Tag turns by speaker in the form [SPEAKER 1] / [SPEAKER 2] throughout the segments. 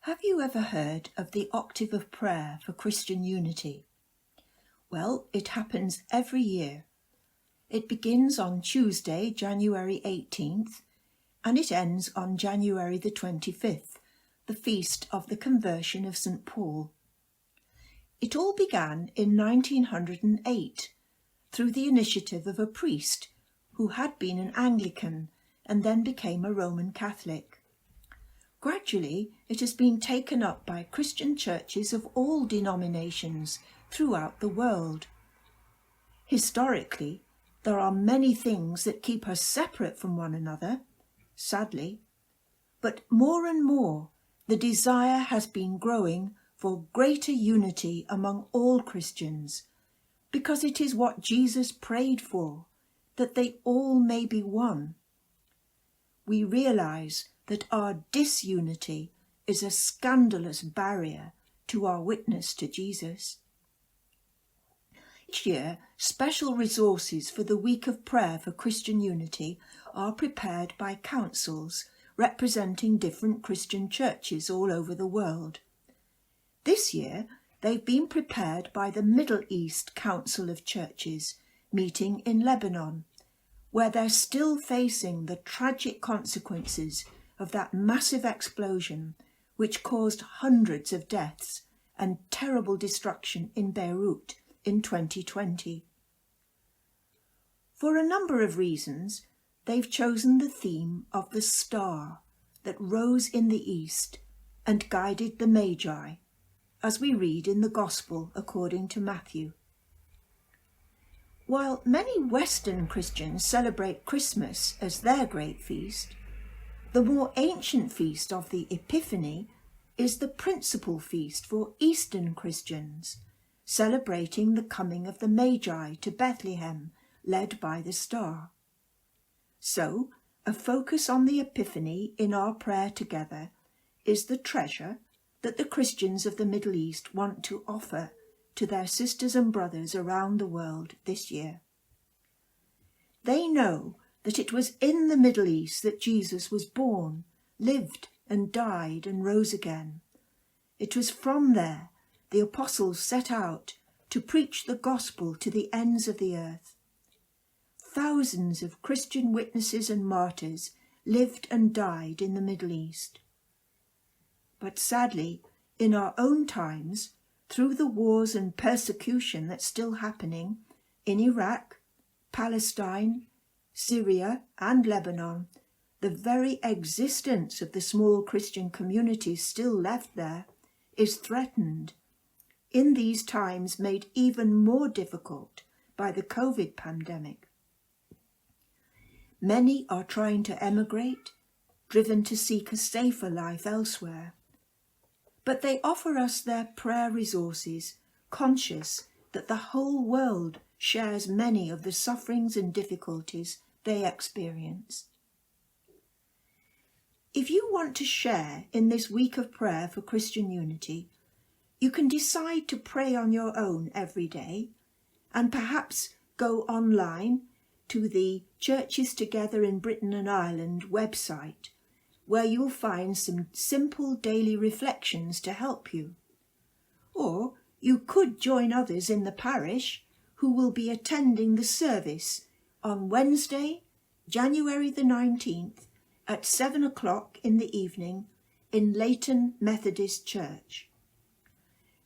[SPEAKER 1] Have you ever heard of the octave of prayer for Christian unity? Well, it happens every year. It begins on Tuesday, January 18th, and it ends on January the 25th, the feast of the conversion of St. Paul. It all began in 1908 through the initiative of a priest who had been an Anglican and then became a Roman Catholic. Gradually, it has been taken up by Christian churches of all denominations throughout the world. Historically, there are many things that keep us separate from one another, sadly, but more and more the desire has been growing for greater unity among all Christians, because it is what Jesus prayed for, that they all may be one. We realise that our disunity is a scandalous barrier to our witness to Jesus. Each year, special resources for the Week of Prayer for Christian Unity are prepared by councils representing different Christian churches all over the world. This year, they've been prepared by the Middle East Council of Churches, meeting in Lebanon, where they're still facing the tragic consequences of that massive explosion which caused hundreds of deaths and terrible destruction in Beirut in 2020. For a number of reasons, they've chosen the theme of the star that rose in the east and guided the Magi, as we read in the Gospel according to Matthew. While many Western Christians celebrate Christmas as their great feast, the more ancient feast of the Epiphany is the principal feast for Eastern Christians, celebrating the coming of the Magi to Bethlehem, led by the star. So, a focus on the Epiphany in our prayer together is the treasure that the Christians of the Middle East want to offer to their sisters and brothers around the world this year. They know that it was in the Middle East that Jesus was born, lived and died and rose again. It was from there the apostles set out to preach the gospel to the ends of the earth. Thousands of Christian witnesses and martyrs lived and died in the Middle East. But sadly, in our own times, through the wars and persecution that's still happening in Iraq, Palestine, Syria and Lebanon, the very existence of the small Christian communities still left there is threatened, in these times made even more difficult by the COVID pandemic. Many are trying to emigrate, driven to seek a safer life elsewhere. But they offer us their prayer resources, conscious that the whole world shares many of the sufferings and difficulties they experience. If you want to share in this week of prayer for Christian unity, you can decide to pray on your own every day and perhaps go online to the Churches Together in Britain and Ireland website, where you'll find some simple daily reflections to help you. Or you could join others in the parish who will be attending the service on Wednesday, January the 19th at 7 o'clock in the evening in Layton Methodist Church.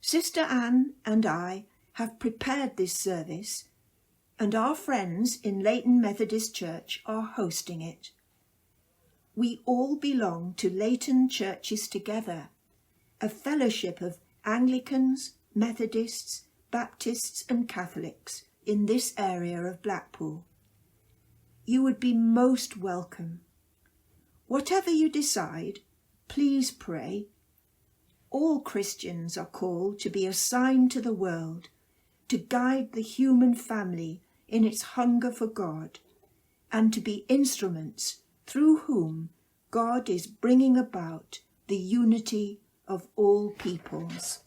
[SPEAKER 1] Sister Anne and I have prepared this service, and our friends in Layton Methodist Church are hosting it. We all belong to Layton Churches Together, a fellowship of Anglicans, Methodists, Baptists and Catholics in this area of Blackpool. You would be most welcome. Whatever you decide, please pray. All Christians are called to be a sign to the world, to guide the human family in its hunger for God, and to be instruments through whom God is bringing about the unity of all peoples.